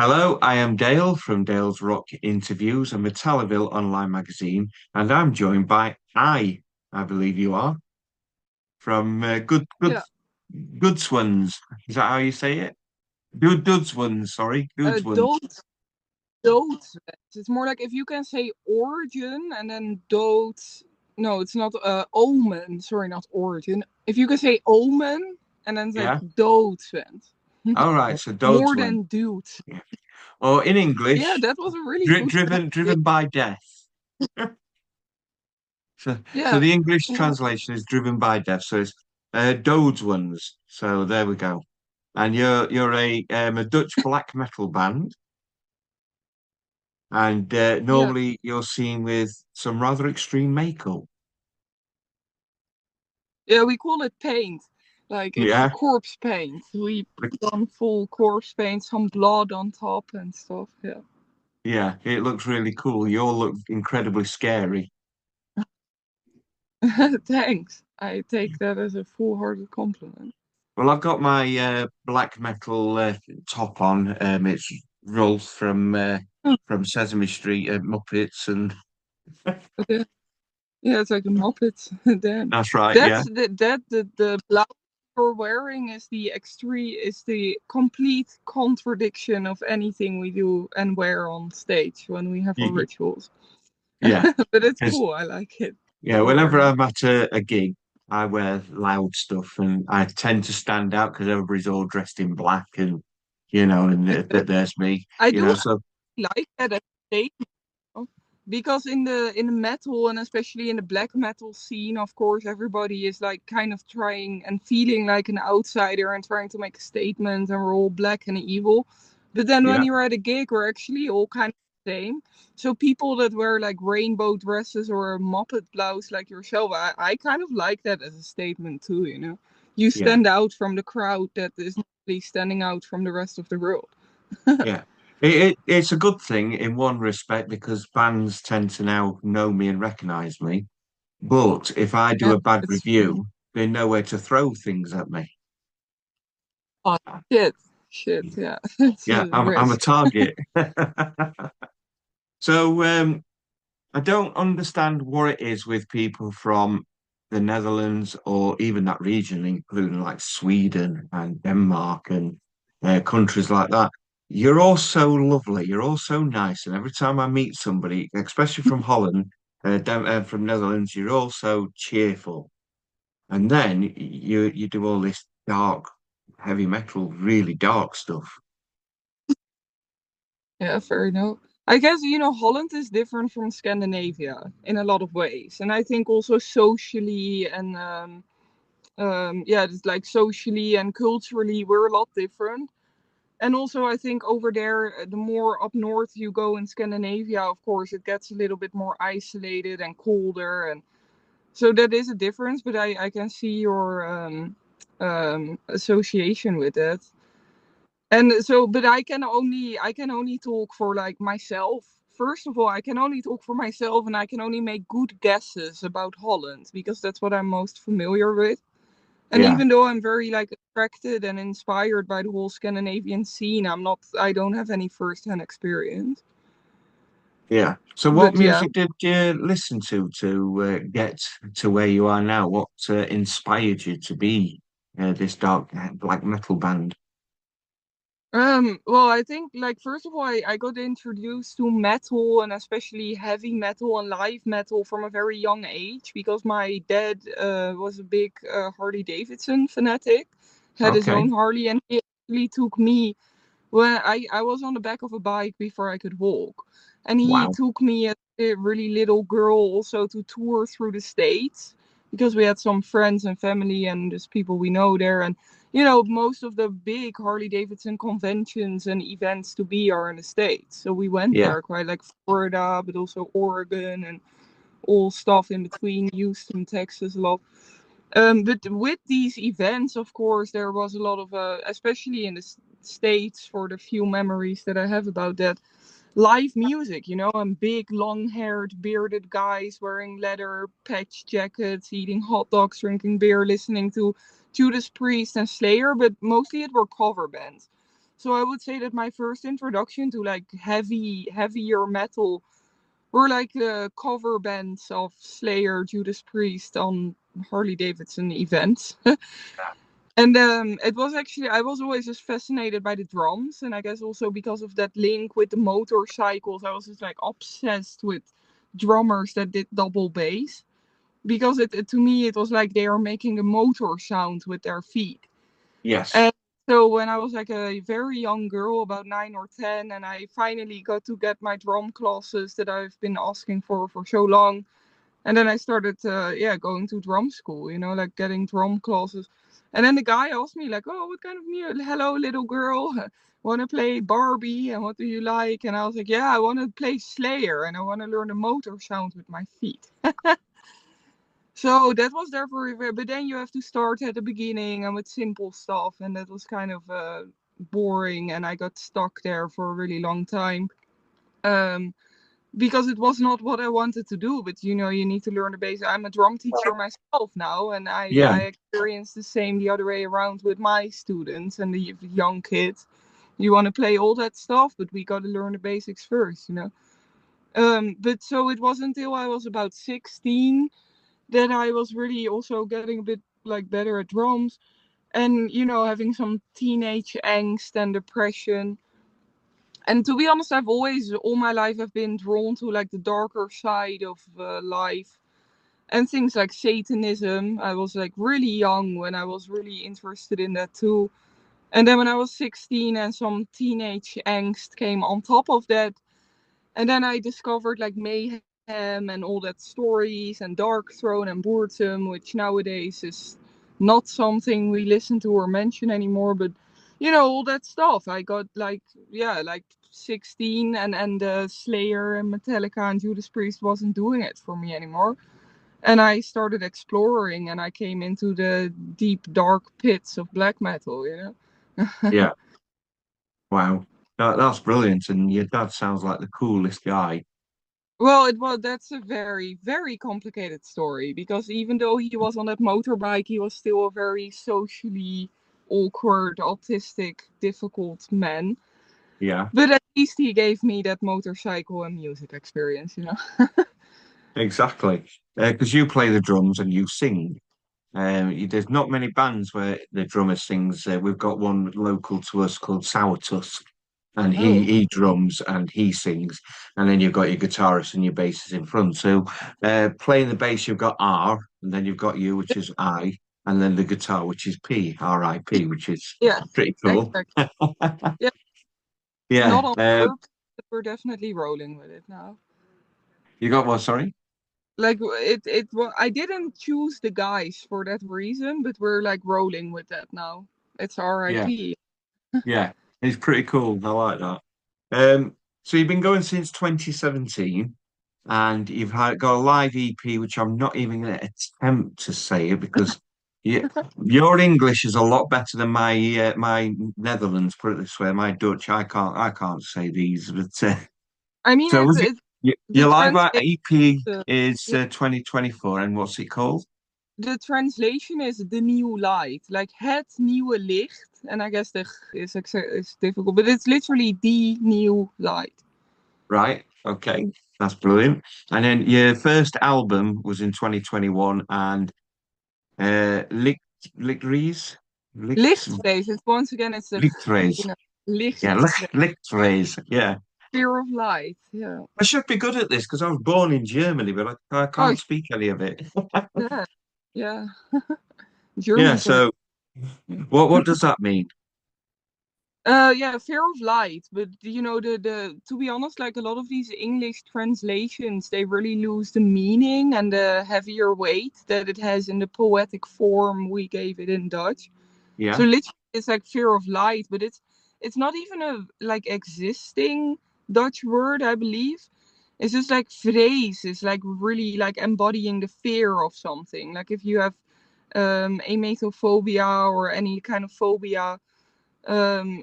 Hello, I am Dale from Dale's Rock Interviews, a Metalliville online magazine, and I'm joined by I believe you are, from Yeah, Doodswens. Is that how you say it? Doodswens, sorry, Doodswens. dood. It's more like if you can say origin and then dood. No, it's not omen. Sorry, not origin. If you can say omen and then say Yeah. doodswens. All right, so More Doodswens. than dude. Yeah. Or in Yeah, English, that was a really good translation. driven by death. So Yeah, the English yeah, translation is driven by death. So it's Doodswens. So there we go. And you're a Dutch black metal band. And yeah. normally you're seen with some rather extreme makeup. Yeah, we call it paint. Like it's Yeah, corpse paint. We put on full corpse paint, some blood on top and stuff. Yeah. yeah, it looks really cool. You all look incredibly scary. Thanks. I take that as a full-hearted compliment. Well, I've got my black metal top on. It's Rolf from Sesame Street, Muppets, and Okay. Yeah, it's like a Muppet. Damn. that's right. That's Yeah, the blouse you're wearing is the extreme is the complete contradiction of anything we do and wear on stage when we have our Y- rituals. yeah. But it's 'Cause, cool. I like it. yeah, You're whenever wearing it. I'm at a gig, I wear loud stuff, and I tend to stand out because everybody's all dressed in black, and and there's me. I You do know, so like that as a statement, because in the metal and especially in the black metal scene, of course, everybody is like kind of trying and feeling like an outsider and trying to make a statement, and we're all black and evil. But then when yeah, you're at a gig, we're actually all kind of the same. So people that wear like rainbow dresses or a Muppet blouse like yourself, I kind of like that as a statement too, you know. You yeah. stand out from the crowd that is not really standing out from the rest of the world. Yeah. It's a good thing in one respect because bands tend to now know me and recognize me. But if I do Yeah, a bad it's review, they know where to throw things at me. oh, shit. Shit, yeah. It's Yeah, a I'm a risk. target. So I don't understand what it is with people from the Netherlands or even that region, including like Sweden and Denmark and countries like that. You're all so lovely. You're all so nice. And every time I meet somebody, especially from Holland, from Netherlands, you're all so cheerful. And then you do all this dark, heavy metal, really dark stuff. Yeah, fair enough. I guess, Holland is different from Scandinavia in a lot of ways. And I think also socially and, yeah, it's like socially and culturally, we're a lot different. And also, I think over there, the more up north you go in Scandinavia, of course, it gets a little bit more isolated and colder. And so that is a difference, but I can see your association with it. And so, but I can only talk for like myself. First of all, I can only talk for myself, and I can only make good guesses about Holland because that's what I'm most familiar with. And Yeah, even though I'm very like attracted and inspired by the whole Scandinavian scene, I don't have any first-hand experience. yeah. So what But yeah, music did you listen to get to where you are now? What inspired you to be this dark black metal band? well, I think like first of all, I got introduced to metal and especially heavy metal and live metal from a very young age because my dad was a big Harley Davidson fanatic, had his Okay. own Harley, and he actually took me when I was on the back of a bike before I could walk, and he Wow. took me as a really little girl also to tour through the states because we had some friends and family and just people we know there, and most of the big Harley Davidson conventions and events to be are in the states. So we went Yeah. there quite like Florida, but also Oregon and all stuff in between, Houston, Texas, a lot. But with these events, of course, there was a lot of, especially in the States, for the few memories that I have about that, live music, and big, long haired, bearded guys wearing leather patch jackets, eating hot dogs, drinking beer, listening to Judas Priest and Slayer, but mostly it were cover bands. So I would say that my first introduction to like heavier metal were like cover bands of Slayer, Judas Priest on Harley Davidson events. And it was actually, I was always just fascinated by the drums. And I guess also because of that link with the motorcycles, I was just like obsessed with drummers that did double bass. Because to me, it was like they are making the motor sound with their feet. Yes. And so when I was like a very young girl, about 9 or 10, and I finally got to get my drum classes that I've been asking for so long, and then I started, going to drum school, like getting drum classes. And then the guy asked me, like, oh, what kind of music? Hello, little girl. Want to play Barbie? And what do you like? And I was like, yeah, I want to play Slayer and I want to learn the motor sound with my feet. So that was there for, but then you have to start at the beginning and with simple stuff. And that was kind of boring. And I got stuck there for a really long time. Um, because it was not what I wanted to do. But you need to learn the basics. I'm a drum teacher myself now, and Yeah. I experienced the same the other way around with my students and the young kids. You want to play all that stuff, but we got to learn the basics first. But so it wasn't until I was about 16 that I was really also getting a bit like better at drums, and having some teenage angst and depression. And to be honest, I've always, all my life, I've been drawn to like the darker side of life and things like Satanism. I was like really young when I was really interested in that too. And then when I was 16 and some teenage angst came on top of that, and then I discovered like mayhem and all that stories and Dark Throne and Boredom, which nowadays is not something we listen to or mention anymore. But all that stuff. I got like, yeah, like 16, and Slayer and Metallica and Judas Priest wasn't doing it for me anymore. And I started exploring, and I came into the deep dark pits of black metal. Yeah. Wow. That's brilliant. And your dad sounds like the coolest guy. Well, that's a very, very complicated story, because even though he was on that motorbike, he was still a very socially awkward, autistic, difficult man. Yeah, But at least he gave me that motorcycle and music experience. exactly. Because you play the drums and you sing. There's not many bands where the drummer sings. We've got one local to us called Sour Tusk, and he Oh, he drums and he sings, and then you've got your guitarist and your bassist in front. So playing the bass, you've got R, and then you've got you, which is I, and then the guitar, which is P, R-I-P, which is yeah, pretty cool. exactly. Yeah, Yeah. not on purpose, but we're definitely rolling with it now. You got what? Sorry. Like I didn't choose the guys for that reason, but we're like rolling with that now. It's Yeah, RIP. yeah. It's pretty cool. I like that. So you've been going since 2017, and got a live EP, which I'm not even going to attempt to say it because you, your English is a lot better than my Netherlands. Put it this way, my Dutch, I can't say these. But I mean, so was it the your live translation. EP is Yeah, 2024, and what's it called? the translation is the new light, like het nieuwe licht, and I guess the is difficult, but it's literally the new light. Right. Okay. That's brilliant. And then your first album was in 2021, and Lichtrees? Licht, Lichtvrees. It's once again, it's the Lichtrees. Yeah, lichtvrees, Lichtrees. Yeah. fear of light. Yeah. I should be good at this because I was born in Germany, but I Oh, can't speak any of it. yeah, yeah. Yeah. German's a So what does that mean? yeah, fear of light. But the to be honest, like a lot of these English translations, they really lose the meaning and the heavier weight that it has in the poetic form we gave it in Dutch. So Yeah. literally it's like fear of light, but it's not even a like existing Dutch word, I believe. It's just like vrees is like really like embodying the fear of something. Like if you have amatophobia or any kind of phobia,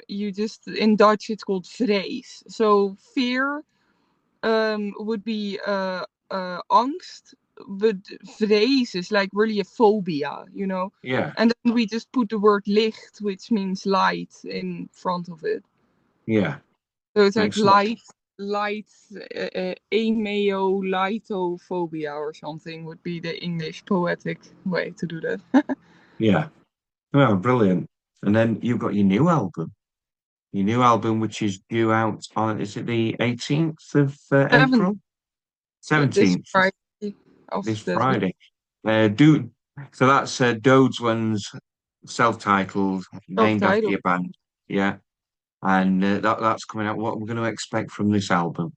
you just in Dutch it's called vrees. So fear would be angst, but vrees is like really a phobia, you know. Yeah, And then we just put the word licht, which means light, in front of it. yeah, So it's like makes a lot. light, ameolitophobia or something would be the English poetic way to do that. Yeah, well, brilliant. And then you've got your new album, which is due out on, is it the 18th of Seven, April? this 17th, Friday of this that week. Friday. Do so that's Doodswens, self-titled, named after Self-titled. your band. Yeah, and that's coming out. What we're going to expect from this album?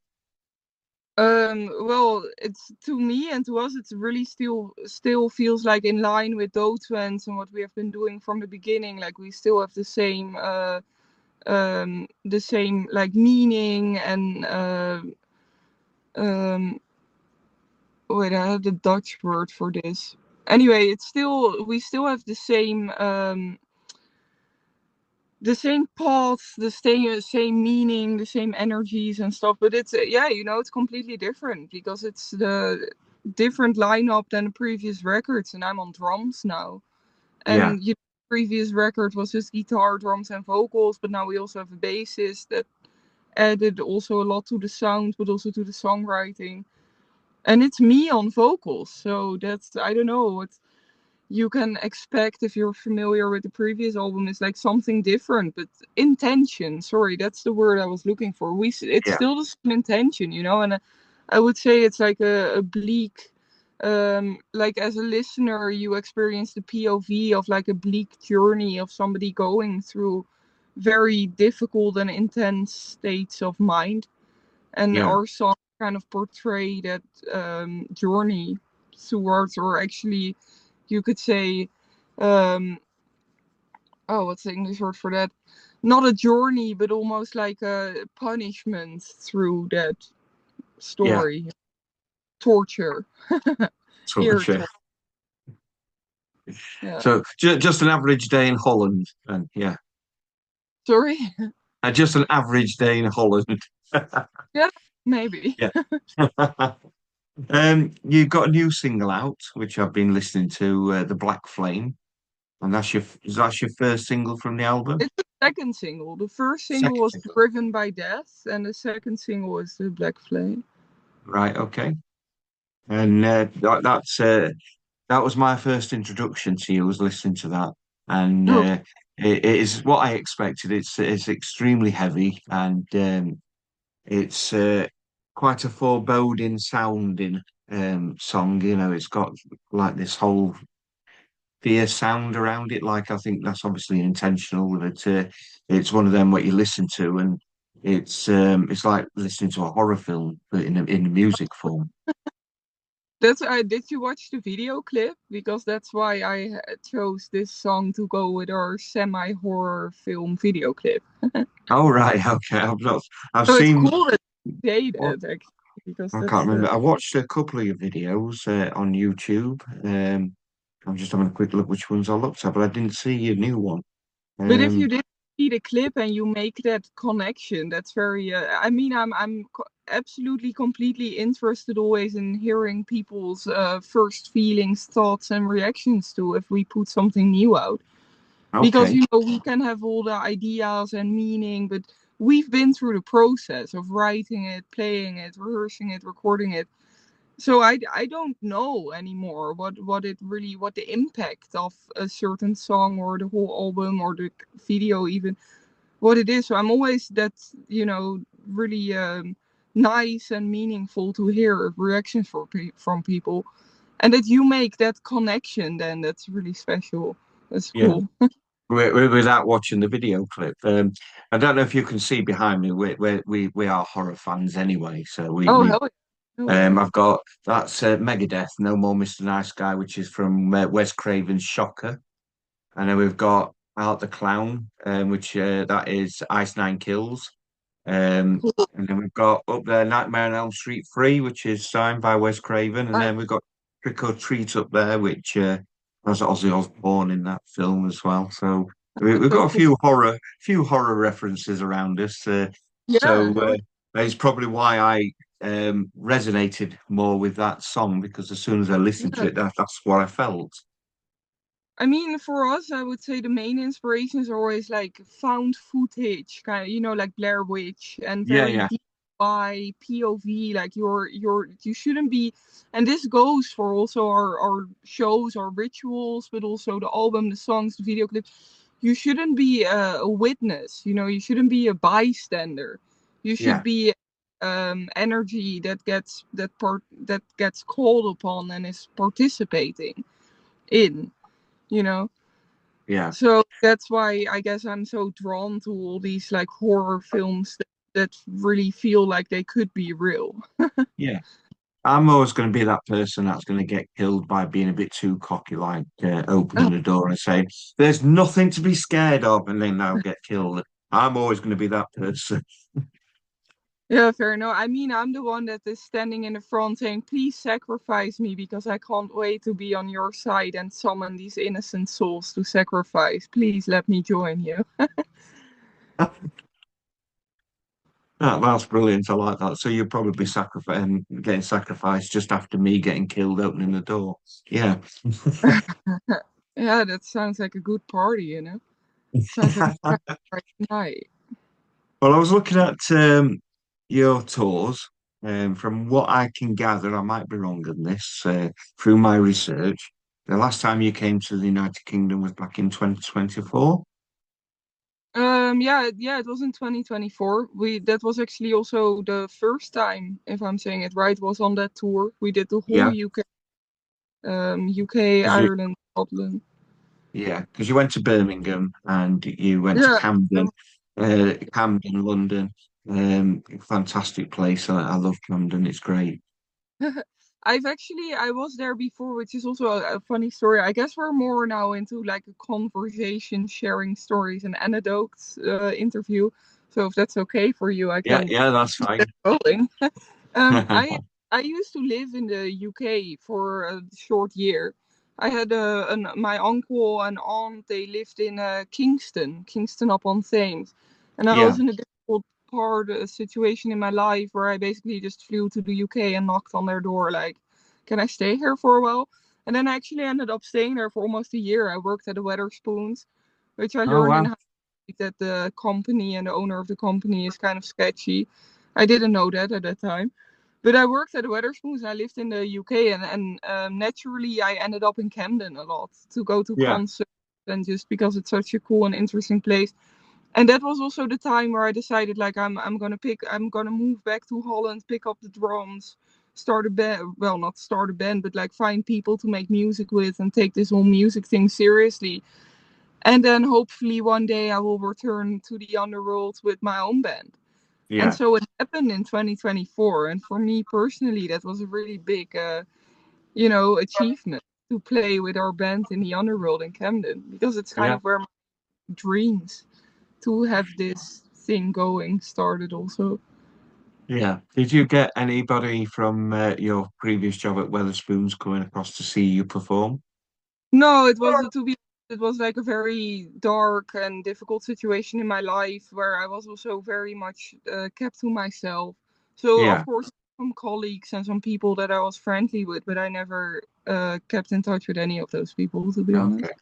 Well, it's to me and to us, it's really still feels like in line with Doodswens and what we have been doing from the beginning. Like we still have the same like meaning and um, wait, I have the Dutch word for this. Anyway, it's still we still have the same paths, the same meaning, the same energies and stuff. But it's yeah, you know, it's completely different because it's the different lineup than the previous records, and I'm on drums now. Yeah, And you know, the previous record was just guitar, drums, and vocals, but now we also have a bassist that added also a lot to the sound, but also to the songwriting. And it's me on vocals, so that's I don't know what you can expect if you're familiar with the previous album is like something different, but intention, sorry, that's the word I was looking for. It's yeah, still the same intention, you know. And I would say it's like a bleak, like as a listener you experience the POV of like a bleak journey of somebody going through very difficult and intense states of mind, and yeah, our song kind of portray that journey towards, or actually you could say, um, oh, what's the English word for that? Not a journey, but almost like a punishment through that yeah. story. Torture. So, Ear sure. torture. Yeah. So just an average day in Holland, and yeah, Sorry. just an average day in Holland. Yeah, maybe. Yeah. You've got a new single out, which I've been listening to, The Black Flame, and that's your first single from the album? It's the second single. The first single Second was single. Driven by Death, and the second single was The Black Flame. Right, okay. And that was my first introduction to you, was listening to that. And Oh, it is what I expected. It's extremely heavy and it's quite a foreboding sounding song. You know, it's got like this whole fear sound around it. Like I think that's obviously intentional. That it's one of them what you listen to, and it's like listening to a horror film, but in the music form. that's did you watch the video clip? Because that's why I chose this song to go with our semi-horror film video clip. Oh right, okay. I've not. I've So it's seen. cool that you say What that actually, because I that's can't remember. I watched a couple of your videos on YouTube. I'm just having a quick look which ones I looked at, but I didn't see your new one. but if you Um, did see the clip and you make that connection, that's very I mean, absolutely completely interested always in hearing people's first feelings, thoughts and reactions to if we put something new out. Because okay. you know we can have all the ideas and meaning, but we've been through the process of writing it, playing it, rehearsing it, recording it. So I don't know anymore what the impact of a certain song or the whole album or the video even what it is. So I'm always that, you know, really nice and meaningful to hear reactions from people, and that you make that connection, then that's really special. That's Yeah. cool. Without watching the video clip, I don't know if you can see behind me. We are horror fans anyway, so Oh, we hell yeah. Oh yeah. I've got that's Megadeth, No More Mr. Nice Guy, which is from Wes Craven's Shocker. And then we've got Art the Clown, which that is Ice Nine Kills. Cool. And then we've got up there Nightmare on Elm Street 3, which is signed by Wes Craven. And Nice. then we've got Trick or Treat up there, which has Ozzy Osbourne in that film as well. So we've So got a cool. few horror references around us. Yeah, So hell it's probably why I resonated more with that song because as soon as I listened to Yeah. it, that's what I felt. I mean, for us, I would say the main inspirations are always like found footage, kind of, like Blair Witch, and Yeah, very yeah, DIY POV. Like you shouldn't be, and this goes for also our shows, our rituals, but also the album, the songs, the video clips. You shouldn't be a witness. You shouldn't be a bystander. You should yeah, be energy that gets called upon and is participating in. You know. yeah, So that's why I guess I'm so drawn to all these like horror films that really feel like they could be real. yeah. I'm always going to be that person that's going to get killed by being a bit too cocky, like opening the door and saying, "There's nothing to be scared of," and then I'll get killed. I'm always going to be that person. Yeah, fair enough. I mean, I'm the one that is standing in the front saying, "Please sacrifice me because I can't wait to be on your side and summon these innocent souls to sacrifice. Please let me join you." That's brilliant. I like that. So you're probably sacrificing, getting sacrificed just after me getting killed opening the door. Yeah. Yeah, that sounds like a good party. Sounds like a Friday night. Well, I was looking at your tours. From what I can gather, I might be wrong on this, through my research. The last time you came to the United Kingdom was back in 2024. yeah, it was in 2024. That was actually also the first time, if I'm saying it right, was on that tour. We did the whole Yeah, UK, because you, Ireland, Scotland. yeah, because you went to Birmingham and you went to Yeah. Camden, London. Fantastic place. I love Camden. It's great. I was there before, which is also a funny story. I guess we're more now into like a conversation, sharing stories and anecdotes interview. So if that's okay for you, I Yeah, can yeah, that's keep that fine. going. I used to live in the UK for a short year. I had my uncle and aunt. They lived in Kingston upon Thames, and I Yeah, was in a difficult situation in my life where I basically just flew to the UK and knocked on their door like, "Can I stay here for a while?" And then I actually ended up staying there for almost a year. I worked at the Weatherspoons, which I oh learned in wow. high school that the company and the owner of the company is kind of sketchy. I didn't know that at that time. But I worked at the Weatherspoons and I lived in the UK, and naturally I ended up in Camden a lot to go to Yeah, concerts and just because it's such a cool and interesting place. And that was also the time where I decided like I'm gonna move back to Holland, pick up the drums, start a band. Well, not start a band, but like find people to make music with and take this whole music thing seriously. And then hopefully one day I will return to the underworld with my own band. And yeah, so it happened in 2024. And for me personally, that was a really big, achievement to play with our band in the underworld in Camden because it's kind yeah, of where my dreams to have this thing going started also. yeah. Did you get anybody from your previous job at Weatherspoons coming across to see you perform? No, it was like a very dark and difficult situation in my life where I was also very much kept to myself. So of Yeah. course some colleagues and some people that I was friendly with, but I never kept in touch with any of those people to be Okay. honest.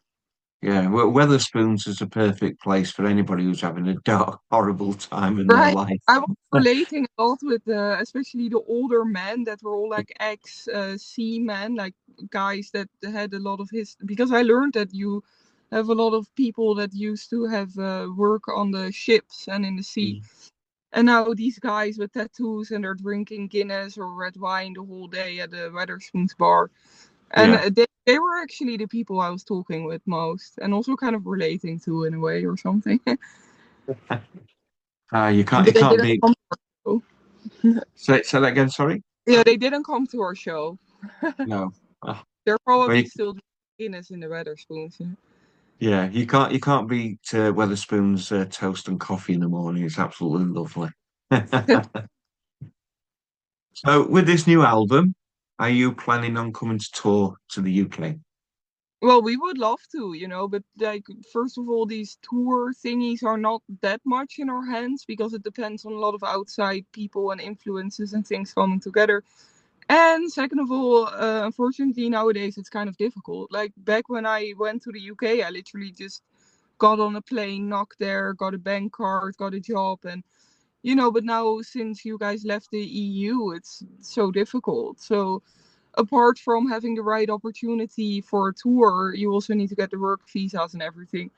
Yeah. Well, Weatherspoons is a perfect place for anybody who's having a dark, horrible time in their Right. life. I was relating a lot with especially the older men that were all like ex seamen, like guys that had a lot of his. Because I learned that you have a lot of people that used to have work on the ships and in the sea. Mm. And now these guys with tattoos and they're drinking Guinness or red wine the whole day at the Wetherspoons bar. And Yeah. they were actually the people I was talking with most and also kind of relating to in a way or something. You But they can't didn't beat. come to our show. Say that again. Sorry. Yeah, they didn't come to our show. No. Oh, They're well, probably still drinking Guinness in the Wetherspoons. yeah. You can't beat Weatherspoons toast and coffee in the morning. It's absolutely lovely. So, with this new album, are you planning on coming to tour to the UK? Well, we would love to, but like first of all, these tour thingies are not that much in our hands because it depends on a lot of outside people and influences and things coming together. And second of all, unfortunately nowadays it's kind of difficult. Like back when I went to the UK, I literally just got on a plane, knocked there, got a bank card, got a job, and but now since you guys left the EU, it's so difficult. So apart from having the right opportunity for a tour, you also need to get the work visas and everything.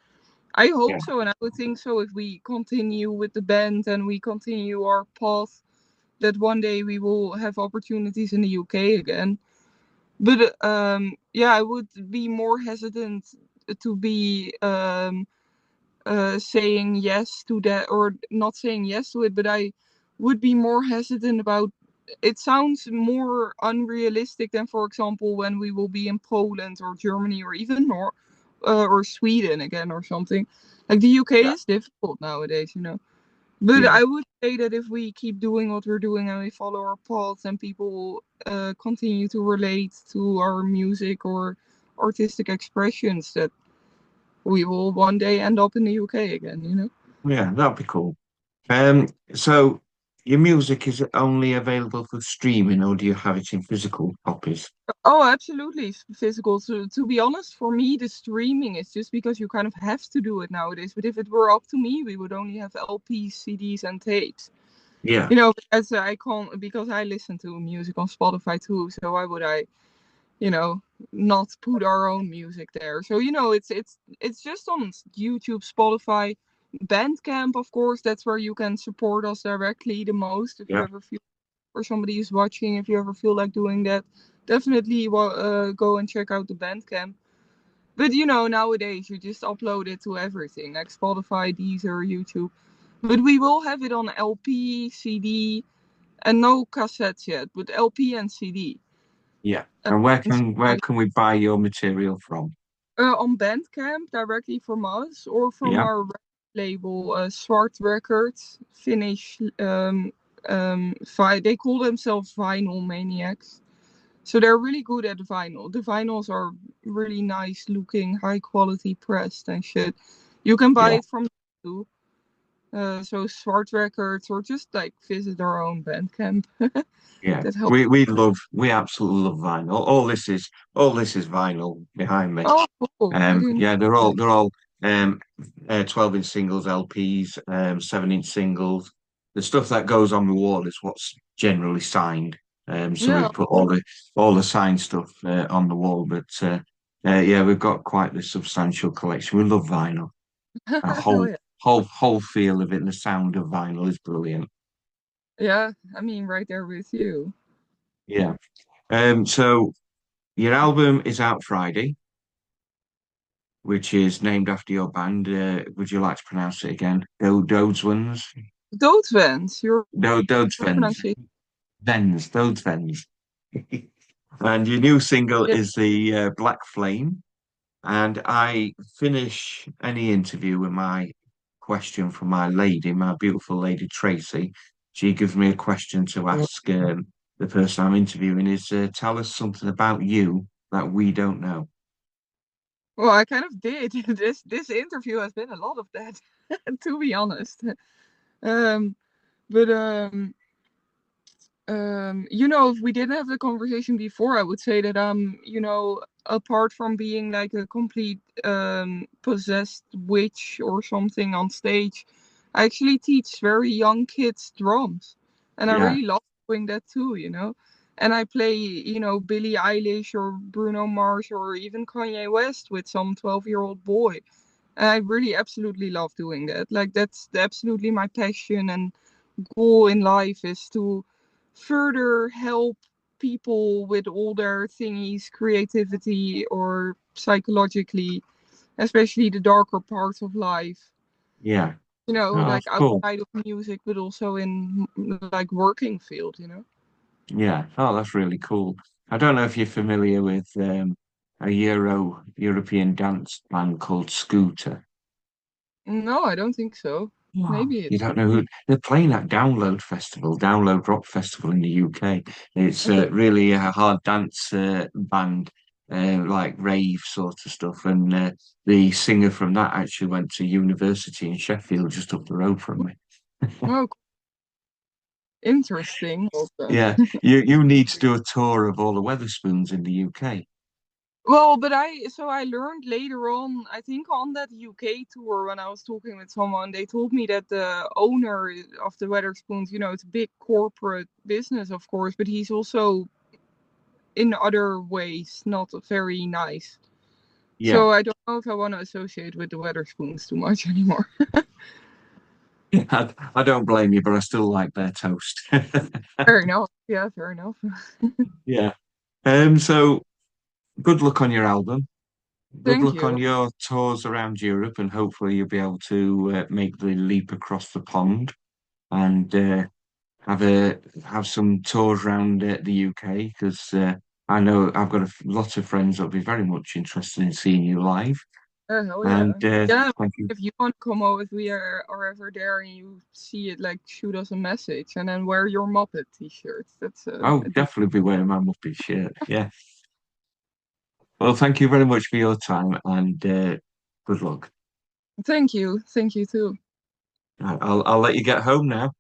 I Yeah, hope so, and I would think so if we continue with the band and we continue our path, that one day we will have opportunities in the UK again. But yeah, I would be more hesitant to be saying yes to that or not saying yes to it, but I would be more hesitant about it. Sounds more unrealistic than, for example, when we will be in Poland or Germany or even or Sweden again or something. Like the UK yeah, is difficult nowadays. But yeah, I would say that if we keep doing what we're doing and we follow our paths and people continue to relate to our music or artistic expressions, that we will one day end up in the UK again. yeah. That'd be cool. Um, so your music is it only available for streaming, or do you have it in physical copies? Oh, absolutely. Physical. To be honest, for me, the streaming is just because you kind of have to do it nowadays. But if it were up to me, we would only have LPs, CDs, and tapes. Yeah, As I can't, because I listen to music on Spotify too. So why would I, you know, not put our own music there? So it's just on YouTube, Spotify, Bandcamp, of course. That's where you can support us directly the most if you yeah, ever feel or somebody is watching, if you ever feel like doing that, definitely go and check out the Bandcamp. But nowadays you just upload it to everything, like Spotify, Deezer, YouTube. But we will have it on LP, CD, and no cassettes yet, but LP and CD. yeah. Uh, And and where can we buy your material from? on Bandcamp directly from us or from Yeah, our label, Swart Records, Finnish. They call themselves Vinyl Maniacs. So they're really good at vinyl. The vinyls are really nice looking, high quality pressed and shit. You can buy yeah. it from too. So Swart Records or just like visit our own Bandcamp. Yeah, That helps. we absolutely love vinyl. All this is vinyl behind me. Oh, cool. I didn't Yeah, know they're all 12-inch singles, LPs, 7-inch singles. The stuff that goes on the wall is what's generally signed. that. So Yeah. we've put all the signed stuff on the wall. But yeah, we've got quite the substantial collection. We love vinyl. A Hell yeah. whole feel of it and the sound of vinyl is brilliant. Yeah. I mean, right there with you. Yeah. So your album is out Friday, which is named after your band. Would you like to pronounce it again? Doodswens? Doodswens. Your Doodswens. pronunciation. Doodswens. And your new single Yeah. is the Black Flame. And I finish any interview with my question from my lady, my beautiful lady Tracy. She gives me a question to ask the person I'm interviewing is tell us something about you that we don't know. Well, I kind of did. This interview has been a lot of that, to be honest. Um, but if we didn't have the conversation before, I would say that apart from being like a complete possessed witch or something on stage, I actually teach very young kids drums, and I Yeah, really love doing that too. And I play, Billie Eilish or Bruno Mars or even Kanye West with some 12-year-old boy. And I really absolutely love doing that. Like that's absolutely my passion and goal in life is to further help people with all their thingies, creativity or psychologically, especially the darker parts of life. yeah. Oh, Like that's cool. outside of music, but also in like working field. Yeah. Oh, that's really cool. I don't know if you're familiar with a European dance band called Scooter. No, I don't think so. Oh, Maybe you it's don't know who they're playing at Download Rock Festival in the UK. It's okay. really a hard dance band. like rave sort of stuff. And the singer from that actually went to university in Sheffield, just up the road from me. Oh, interesting. Also. Yeah, you need to do a tour of all the Weatherspoons in the UK. Well, but I learned later on, I think on that UK tour when I was talking with someone, they told me that the owner of the Weatherspoons, it's a big corporate business, of course, but he's also in other ways not very nice. Yeah, So I don't know if I want to associate with the Weatherspoons too much anymore. I don't blame you, but I still like their toast. Fair enough. Yeah, fair enough. Yeah. So good luck on your album. Good Thank luck you. on your tours around Europe, and hopefully you'll be able to make the leap across the pond and have some tours around the UK because I know I've got a lot of friends that'll be very much interested in seeing you live. Hell And yeah. Yeah, thank you. if you want to come over, if we are ever there and you see it, like shoot us a message and then wear your Muppet t-shirts. That's I'll I do. definitely be wearing my Muppet shirt. Yeah. Well, thank you very much for your time and good luck. Thank you. Thank you too. I'll let you get home now.